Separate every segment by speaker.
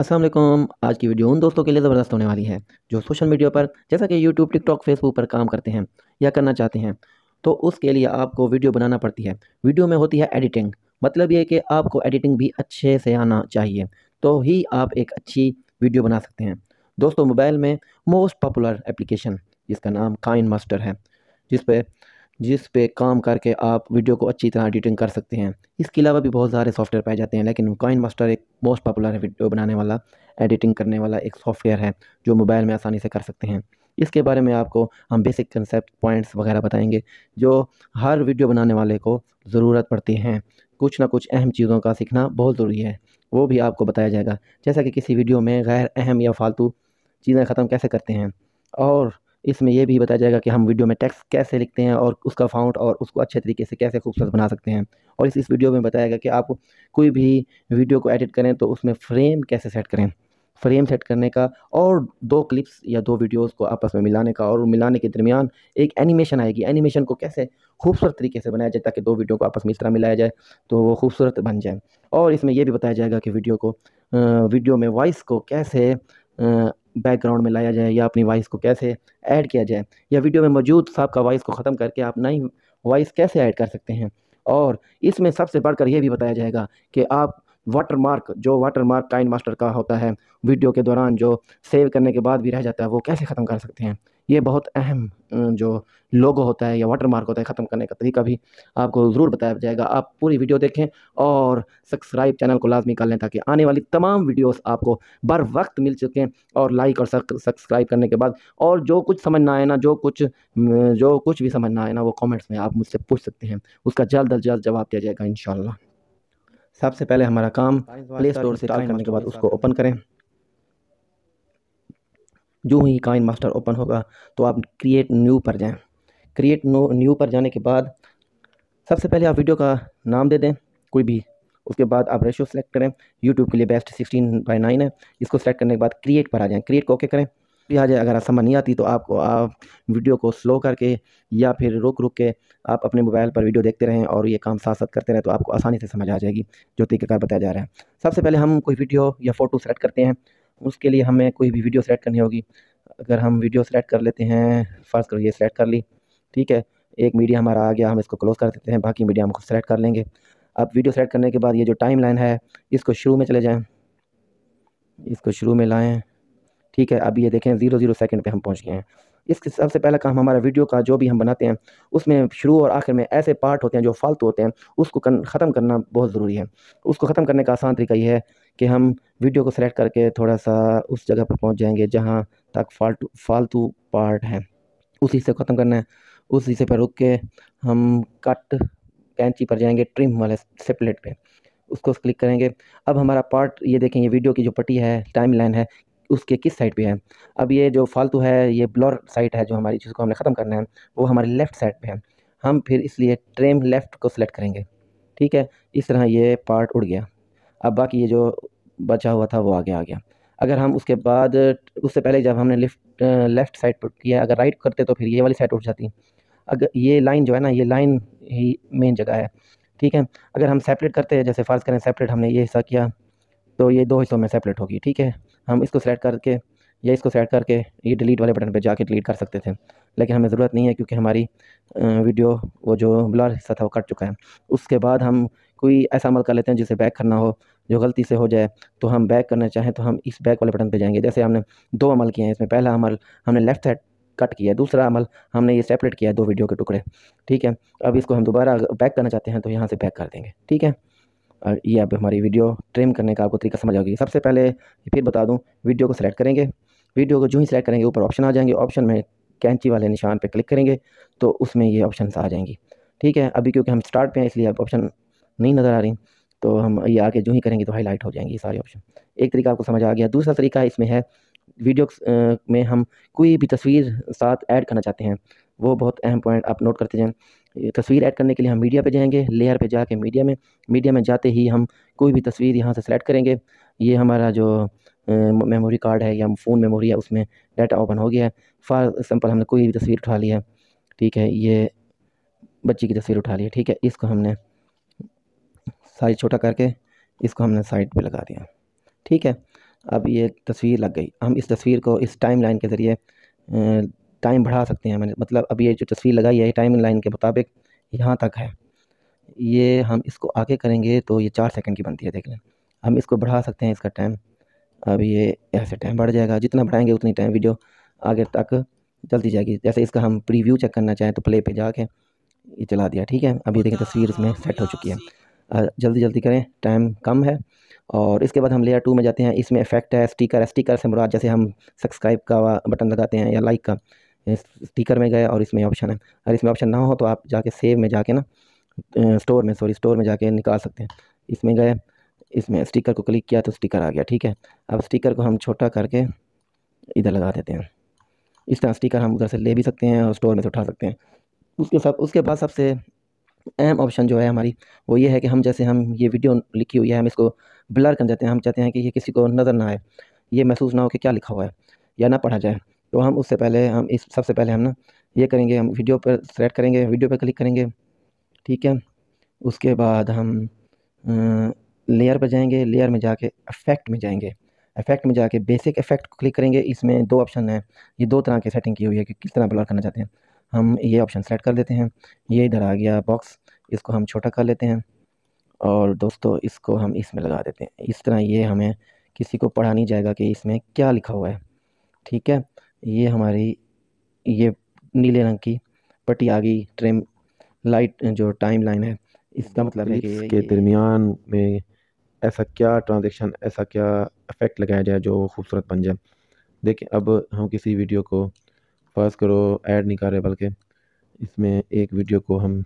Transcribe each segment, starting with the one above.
Speaker 1: अस्सलाम वालेकुम। आज की वीडियो उन दोस्तों के लिए ज़बरदस्त होने वाली है जो सोशल मीडिया पर जैसा कि यूट्यूब, टिकटॉक, फेसबुक पर काम करते हैं या करना चाहते हैं। तो उसके लिए आपको वीडियो बनाना पड़ती है। वीडियो में होती है एडिटिंग। मतलब ये है कि आपको एडिटिंग भी अच्छे से आना चाहिए, तो ही आप एक अच्छी वीडियो बना सकते हैं। दोस्तों, मोबाइल में मोस्ट पॉपुलर एप्लीकेशन जिसका नाम काइन मास्टर है, जिस पे जिस पे काम करके आप वीडियो को अच्छी तरह एडिटिंग कर सकते हैं। इसके अलावा भी बहुत सारे सॉफ्टवेयर पाए जाते हैं, लेकिन काइन मास्टर एक मोस्ट पॉपुलर है वीडियो बनाने वाला, एडिटिंग करने वाला एक सॉफ्टवेयर है जो मोबाइल में आसानी से कर सकते हैं। इसके बारे में आपको हम बेसिक कंसेप्ट पॉइंट्स वगैरह बताएंगे जो हर वीडियो बनाने वाले को ज़रूरत पड़ती हैं। कुछ ना कुछ अहम चीज़ों का सीखना बहुत ज़रूरी है, वो भी आपको बताया जाएगा। जैसा कि किसी वीडियो में गैर अहम या फालतू चीज़ें ख़त्म कैसे करते हैं, और इसमें ये भी बताया जाएगा कि हम वीडियो में टेक्स्ट कैसे लिखते हैं और उसका फ़ॉन्ट और उसको अच्छे तरीके से कैसे खूबसूरत बना सकते हैं। और इस वीडियो में बताया गया कि आप कोई भी वीडियो को एडिट करें तो उसमें फ्रेम कैसे सेट करें। फ्रेम सेट करने का और 2 क्लिप्स या 2 वीडियोज़ को आपस में मिलाने का, और मिलाने के दरमियान एक एनिमेशन आएगी। एनिमेशन को कैसे खूबसूरत तरीके से बनाया जाए ताकि 2 वीडियो को आपस में इस तरह मिलाया जाए तो वो खूबसूरत बन जाए। और इसमें ये भी बताया जाएगा कि वीडियो में वॉइस को कैसे बैकग्राउंड में लाया जाए, या अपनी वॉइस को कैसे ऐड किया जाए, या वीडियो में मौजूद सबका वॉइस को ख़त्म करके आप नई वॉइस कैसे ऐड कर सकते हैं। और इसमें सबसे बढ़कर ये भी बताया जाएगा कि आप वाटरमार्क काइन मास्टर का होता है, वीडियो के दौरान जो सेव करने के बाद भी रह जाता है, वो कैसे ख़त्म कर सकते हैं। ये बहुत अहम जो लोगो होता है या वाटरमार्क होता है, ख़त्म करने का तरीका भी आपको ज़रूर बताया जाएगा। आप पूरी वीडियो देखें और सब्सक्राइब चैनल को लाज़मी कर लें ताकि आने वाली तमाम वीडियोज़ आपको बर वक़्त मिल सकें। और लाइक और सब्सक्राइब करने के बाद, और जो कुछ समझ ना आए ना, जो कुछ भी समझ ना आए ना, वो कमेंट्स में आप मुझसे पूछ सकते हैं। उसका जल्द अज़ जल्द जवाब दिया जाएगा इंशाअल्लाह। सबसे पहले हमारा काम प्ले स्टोर से इंस्टॉल करने के बाद उसको ओपन करें। जो ही काइन मास्टर ओपन होगा तो आप क्रिएट न्यू पर जाएँ। न्यू पर जाने के बाद सबसे पहले आप वीडियो का नाम दे दें कोई भी। उसके बाद आप रेशियो सेलेक्ट करें। यूट्यूब के लिए बेस्ट 16:9 है। इसको सेलेक्ट करने के बाद क्रिएट पर आ जाएँ। क्रिएट को ओके करें। भी आ जाए। अगर समझ नहीं आती तो आप वीडियो को स्लो करके या फिर रुक के आप अपने मोबाइल पर वीडियो देखते रहें और ये काम साथ साथ करते रहें, तो आपको आसानी से समझ आ जाएगी जो तरीक़ाकार बताया जा रहा है। सबसे पहले हम कोई वीडियो या फ़ोटो सेलेक्ट करते हैं। उसके लिए हमें कोई भी वीडियो सेलेक्ट करनी होगी। अगर हम वीडियो सेलेक्ट कर लेते हैं, फ़र्ज़ करो ये सेलेक्ट कर ली, ठीक है। एक मीडिया हमारा आ गया, हम इसको क्लोज़ कर देते हैं, बाकी मीडिया हम खुद सेलेक्ट कर लेंगे। अब वीडियो सेलेक्ट करने के बाद ये जो टाइमलाइन है, इसको शुरू में चले जाएँ, इसको शुरू में लाएँ, ठीक है। अब ये देखें 0 सेकंड पे हम पहुँच गए हैं। इसके सबसे पहला काम हमारा वीडियो का जो भी हम बनाते हैं, उसमें शुरू और आखिर में ऐसे पार्ट होते हैं जो फ़ालतू होते हैं, उसको ख़त्म करना बहुत ज़रूरी है। उसको ख़त्म करने का आसान तरीका ये है कि हम वीडियो को सेलेक्ट करके थोड़ा-सा उस जगह पर पहुँच जाएँगे जहाँ तक फ़ालतू फ़ालतू पार्ट है, उस हिस्से को ख़त्म करना है। उस हिस्से पर रुक के हम कट कैंची पर जाएँगे, ट्रिम वाले स्प्लिट पे, उसको क्लिक करेंगे। अब हमारा पार्ट ये देखें, ये वीडियो की जो पट्टी है, टाइमलाइन है, उसके किस साइड पे है। अब ये जो फालतू है, ये ब्लर साइड है जो हमारी, जिसको हमने ख़त्म करना है, वो हमारी लेफ़्ट साइड पे है। हम फिर इसलिए ट्रिम लेफ़्ट को सेलेक्ट करेंगे, ठीक है। इस तरह ये पार्ट उड़ गया। अब बाकी ये जो बचा हुआ था वो आगे आ गया। अगर हम उसके बाद उससे पहले जब हमने लेफ़्ट साइड पर किया, अगर राइट करते तो फिर ये वाली साइड उठ जाती। अगर ये लाइन जो है ना, ये लाइन ही मेन जगह है, ठीक है। अगर हम सेपरेट करते हैं, जैसे फ़र्ज़ करें सेपरेट हमने ये हिस्सा किया, तो ये 2 हिस्सों में सेपरेट होगी, ठीक है। हम इसको सेलेक्ट करके या इसको सेलेक्ट करके ये डिलीट वाले बटन पे जाके डिलीट कर सकते थे, लेकिन हमें ज़रूरत नहीं है क्योंकि हमारी वीडियो वो जो ब्लर हिस्सा था वो कट चुका है। उसके बाद हम कोई ऐसा अमल कर लेते हैं जिसे बैक करना हो, जो गलती से हो जाए, तो हम बैक करना चाहें तो हम इस बैक वाले बटन पे जाएँगे। जैसे हमने 2 अमल किए हैं इसमें, पहला अमल हमने लेफ़्ट साइड कट किया है, दूसरा अमल हमने ये सेपरेट किया है 2 वीडियो के टुकड़े, ठीक है। अब इसको हम दोबारा बैक करना चाहते हैं तो यहाँ से बैक कर देंगे, ठीक है। और ये अब हमारी वीडियो ट्रिम करने का आपको तरीका समझ आ गई। सबसे पहले फिर बता दूँ, वीडियो को सेलेक्ट करेंगे। वीडियो को जो ही सेलेक्ट करेंगे ऊपर ऑप्शन आ जाएँगे, ऑप्शन में कैंची वाले निशान पे क्लिक करेंगे तो उसमें ये ऑप्शंस आ जाएँगी, ठीक है। अभी क्योंकि हम स्टार्ट पे हैं इसलिए अब ऑप्शन नहीं नज़र आ रही, तो हम ये आगे जो ही करेंगे तो हाइलाइट हो जाएँगी ये सारे ऑप्शन। एक तरीका आपको समझ आ गया। दूसरा तरीका इसमें है, में हम कोई भी तस्वीर साथ ऐड करना चाहते हैं, वो बहुत अहम पॉइंट आप नोट करते जाएँ। ये तस्वीर ऐड करने के लिए हम मीडिया पे जाएँगे, लेयर पे जाके मीडिया में जाते ही हम कोई भी तस्वीर यहाँ से सेलेक्ट करेंगे। ये हमारा जो मेमोरी कार्ड है या फ़ोन मेमोरी है, उसमें डाटा ओपन हो गया है। फॉर एग्ज़ाम्पल हमने कोई भी तस्वीर उठा ली है, ठीक है। ये बच्ची की तस्वीर उठा ली है, ठीक है। इसको हमने साइज़ छोटा करके इसको हमने साइड पे लगा दिया, ठीक है। अब ये तस्वीर लग गई। हम इस तस्वीर को इस टाइम लाइन के ज़रिए टाइम बढ़ा सकते हैं। मैंने मतलब अब ये जो तस्वीर लगाई है ये टाइम लाइन के मुताबिक यहाँ तक है। ये हम इसको आगे करेंगे तो ये 4 सेकंड की बनती है, देख लें। हम इसको बढ़ा सकते हैं इसका टाइम। अब ये ऐसे टाइम बढ़ जाएगा, जितना बढ़ाएंगे उतनी टाइम वीडियो आगे तक चलती जाएगी। जैसे इसका हम प्रीव्यू चेक करना चाहें तो प्ले पे जाके ये चला दिया, ठीक है। अभी देखें तस्वीर इसमें सेट हो चुकी है। जल्दी जल्दी करें, टाइम कम है। और इसके बाद हम लेयर 2 में जाते हैं। इसमें इफेक्ट है स्टिकर। स्टिकर से मुराद जैसे हम सब्सक्राइब का बटन लगाते हैं या लाइक का, स्टिकर में गए और इसमें ऑप्शन है। अगर इसमें ऑप्शन ना हो तो आप जाके सेव में जाके ना स्टोर में जाके निकाल सकते हैं। इसमें गए, इसमें स्टिकर को क्लिक किया तो स्टिकर आ गया, ठीक है। अब स्टिकर को हम छोटा करके इधर लगा देते हैं। इस तरह स्टिकर हम उधर से ले भी सकते हैं और स्टोर में से उठा सकते हैं। उसके बाद सबसे अहम ऑप्शन जो है हमारी, वो ये है कि हम जैसे हम ये वीडियो लिखी हुई है हम इसको ब्लर कर देते हैं। हम चाहते हैं कि ये किसी को नज़र ना आए, ये महसूस ना हो कि क्या लिखा हुआ है या ना पढ़ा जाए। तो हम उससे पहले हम इस सबसे पहले हम ना ये करेंगे, हम वीडियो पर सेलेक्ट करेंगे, वीडियो पर क्लिक करेंगे, ठीक है। उसके बाद हम लेयर पर जाएंगे, लेयर में जाके इफेक्ट में जाएंगे, इफेक्ट में जाके बेसिक इफेक्ट को क्लिक करेंगे। इसमें 2 ऑप्शन है, ये 2 तरह की सेटिंग की हुई है कि किस तरह ब्लर करना चाहते हैं। हम ये ऑप्शन सेलेक्ट कर देते हैं। ये इधर आ गया बॉक्स, इसको हम छोटा कर लेते हैं और दोस्तों इसको हम इसमें लगा देते हैं। इस तरह ये हमें किसी को पढ़ा नहीं जाएगा कि इसमें क्या लिखा हुआ है, ठीक है। ये हमारी ये नीले रंग की पट्टी आ गई, ट्रिम लाइट जो टाइम लाइन है, इसका मतलब है कि
Speaker 2: क्लिप्स के दरमियान में ऐसा क्या ट्रांजेक्शन, ऐसा क्या इफेक्ट लगाया जाए जो खूबसूरत बन जाए। देखिए अब हम किसी वीडियो को फर्ज करो ऐड नहीं कर रहे, बल्कि इसमें एक वीडियो को हम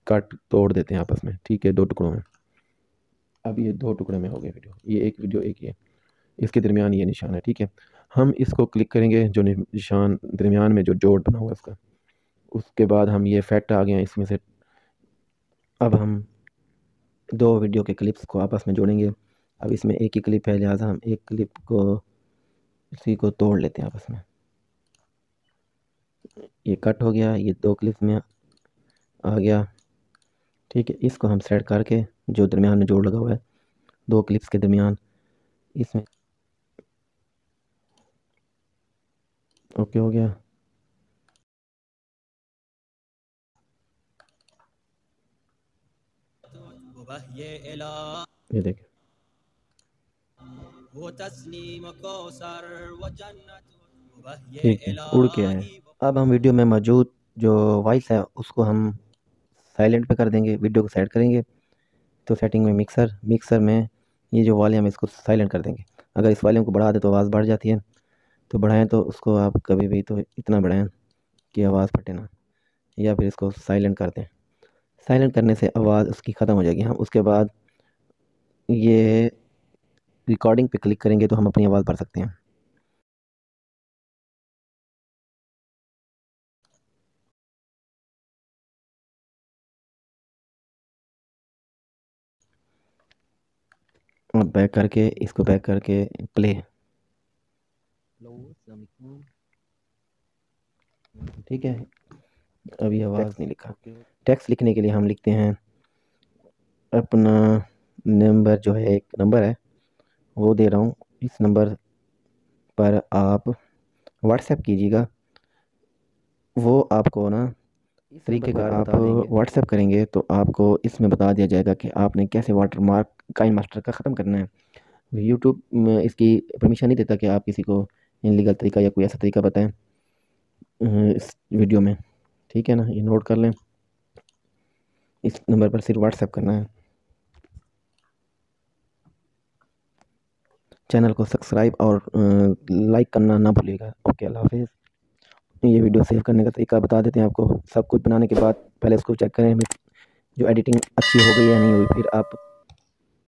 Speaker 2: कट तोड़ देते हैं आपस में, ठीक है, 2 टुकड़ों में। अब ये 2 टुकड़े में हो गए वीडियो, ये एक वीडियो एक ये, इसके दरमियान ये निशान है, ठीक है। हम इसको क्लिक करेंगे, जो निशान दरमियान में जो जोड़ बना हुआ है उसका। उसके बाद हम ये इफेक्ट आ गए हैं इसमें से। अब हम 2 वीडियो के क्लिप्स को आपस में जोड़ेंगे। अब इसमें एक ही क्लिप है, लिहाजा हम एक क्लिप को इसी को तोड़ लेते हैं आपस में। ये कट हो गया, ये 2 क्लिप्स में आ गया, ठीक है। इसको हम सेट करके जो दरमियान में जोड़ लगा हुआ है 2 क्लिप्स के दरमियान, इसमें ओके हो गया। ये देखिए, ठीक है, उड़ के आए। अब हम वीडियो में मौजूद जो वॉइस है उसको हम साइलेंट पे कर देंगे, वीडियो को साइड करेंगे तो सेटिंग में मिक्सर में ये जो वॉल्यूम है इसको साइलेंट कर देंगे। अगर इस वॉल्यूम को बढ़ा दे तो आवाज़ बढ़ जाती है, तो बढ़ाएं तो उसको आप कभी भी तो इतना बढ़ाएं कि आवाज़ फटे ना, या फिर इसको साइलेंट कर दें। साइलेंट करने से आवाज़ उसकी ख़त्म हो जाएगी। हम उसके बाद ये रिकॉर्डिंग पे क्लिक करेंगे तो हम अपनी आवाज़ भर सकते हैं। और बैक करके इसको बैक करके प्ले, ठीक है। अभी आवाज़ नहीं लिखा। टेक्स्ट लिखने के लिए हम लिखते हैं अपना नंबर, जो है एक नंबर है वो दे रहा हूँ, इस नंबर पर आप व्हाट्सएप कीजिएगा। वो आपको ना इस तरीके का आप व्हाट्सएप करेंगे तो आपको इसमें बता दिया जाएगा कि आपने कैसे वाटर मार्क काइन मास्टर का ख़त्म करना है। यूट्यूब में इसकी परमिशन नहीं देता कि आप किसी को इनलीगल तरीका या कोई ऐसा तरीका बताएं इस वीडियो में, ठीक है ना। ये नोट कर लें, इस नंबर पर सिर्फ व्हाट्सएप करना है। चैनल को सब्सक्राइब और लाइक करना ना भूलिएगा। ओके, अल्लाह हाफिज़। ये वीडियो सेव करने का तरीका बता देते हैं आपको। सब कुछ बनाने के बाद पहले उसको चेक करें जो एडिटिंग अच्छी हो गई या नहीं हुई, फिर आप